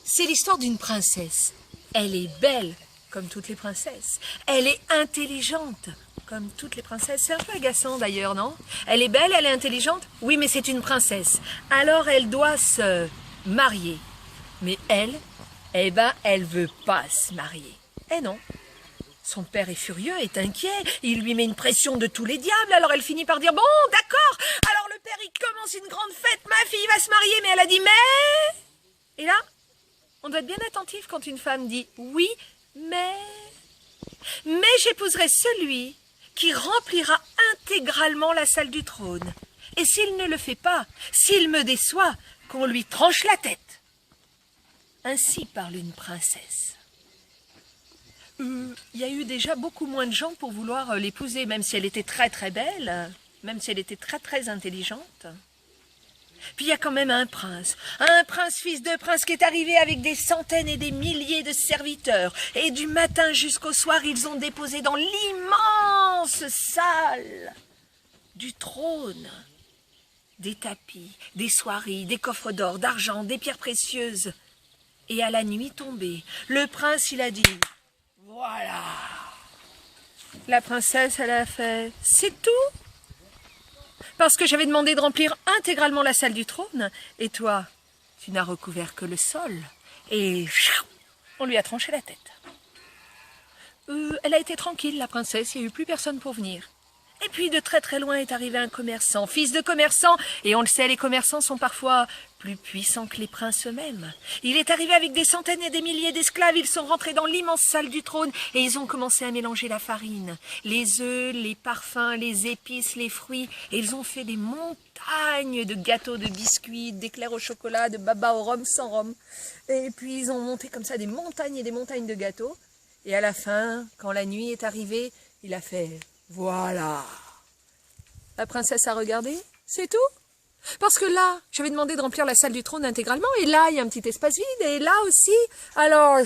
C'est l'histoire d'une princesse. Elle est belle, comme toutes les princesses. Elle est intelligente, comme toutes les princesses. C'est un peu agaçant d'ailleurs, non? Elle est belle, elle est intelligente? Oui, mais c'est une princesse. Alors elle doit se marier. Mais elle, eh ben, elle veut pas se marier. Eh non. Son père est furieux, est inquiet, il lui met une pression de tous les diables, alors elle finit par dire « Bon, d'accord, alors le père il commence une grande fête, ma fille va se marier, mais elle a dit « Mais ?» Et là, on doit être bien attentif quand une femme dit « Oui, mais j'épouserai celui qui remplira intégralement la salle du trône. Et s'il ne le fait pas, s'il me déçoit, qu'on lui tranche la tête. » Ainsi parle une princesse. Il y a eu déjà beaucoup moins de gens pour vouloir l'épouser, même si elle était très très belle, même si elle était très très intelligente. Puis il y a quand même un prince fils de prince qui est arrivé avec des centaines et des milliers de serviteurs. Et du matin jusqu'au soir, ils ont déposé dans l'immense salle du trône des tapis, des soieries, des coffres d'or, d'argent, des pierres précieuses. Et à la nuit tombée, le prince, il a dit... Voilà. La princesse, elle a fait, c'est tout. Parce que j'avais demandé de remplir intégralement la salle du trône. Et toi, tu n'as recouvert que le sol. Et on lui a tranché la tête. Elle a été tranquille, la princesse. Il n'y a eu plus personne pour venir. Et puis de très très loin est arrivé un commerçant, fils de commerçant. Et on le sait, les commerçants sont parfois plus puissants que les princes eux-mêmes. Il est arrivé avec des centaines et des milliers d'esclaves. Ils sont rentrés dans l'immense salle du trône et ils ont commencé à mélanger la farine, les œufs, les parfums, les épices, les fruits. Et ils ont fait des montagnes de gâteaux, de biscuits, d'éclairs au chocolat, de baba au rhum, sans rhum. Et puis ils ont monté comme ça des montagnes et des montagnes de gâteaux. Et à la fin, quand la nuit est arrivée, il a fait... Voilà. La princesse a regardé, c'est tout. Parce que là, j'avais demandé de remplir la salle du trône intégralement, et là, il y a un petit espace vide, et là aussi. Alors...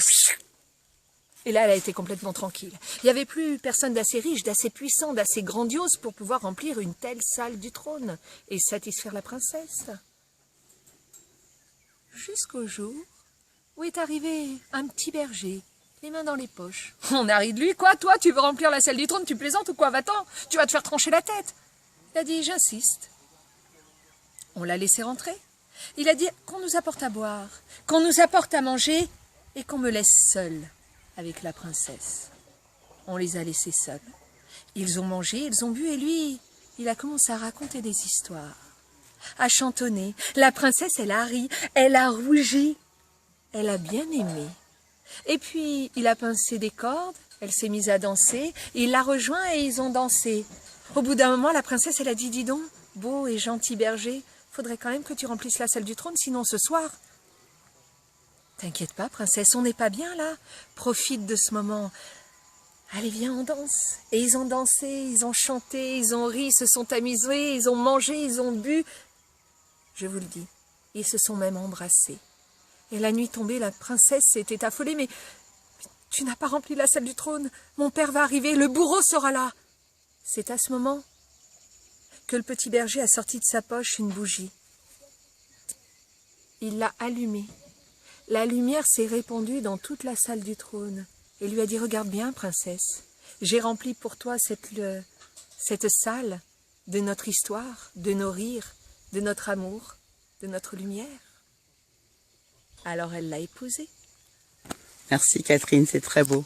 Et là, elle a été complètement tranquille. Il n'y avait plus personne d'assez riche, d'assez puissant, d'assez grandiose pour pouvoir remplir une telle salle du trône et satisfaire la princesse. Jusqu'au jour où est arrivé un petit berger, les mains dans les poches. On a ri de lui, quoi, toi, tu veux remplir la salle du trône, tu plaisantes ou quoi, va-t'en, tu vas te faire trancher la tête. Il a dit, j'insiste. On l'a laissé rentrer. Il a dit qu'on nous apporte à boire, qu'on nous apporte à manger et qu'on me laisse seule avec la princesse. On les a laissés seuls. Ils ont mangé, ils ont bu et lui, il a commencé à raconter des histoires, à chantonner. La princesse, elle a ri, elle a rougi, elle a bien aimé. Et puis, il a pincé des cordes, elle s'est mise à danser, il l'a rejoint et ils ont dansé. Au bout d'un moment, la princesse, elle a dit, dis donc, beau et gentil berger, faudrait quand même que tu remplisses la salle du trône, sinon ce soir... T'inquiète pas, princesse, on n'est pas bien là. Profite de ce moment. Allez, viens, on danse. Et ils ont dansé, ils ont chanté, ils ont ri, ils se sont amusés, ils ont mangé, ils ont bu. Je vous le dis, ils se sont même embrassés. Et la nuit tombée, la princesse s'était affolée. Mais tu n'as pas rempli la salle du trône. Mon père va arriver, le bourreau sera là. C'est à ce moment que le petit berger a sorti de sa poche une bougie. Il l'a allumée. La lumière s'est répandue dans toute la salle du trône. Et lui a dit, regarde bien, princesse. J'ai rempli pour toi cette salle de notre histoire, de nos rires, de notre amour, de notre lumière. Alors elle l'a épousé. Merci Catherine, c'est très beau.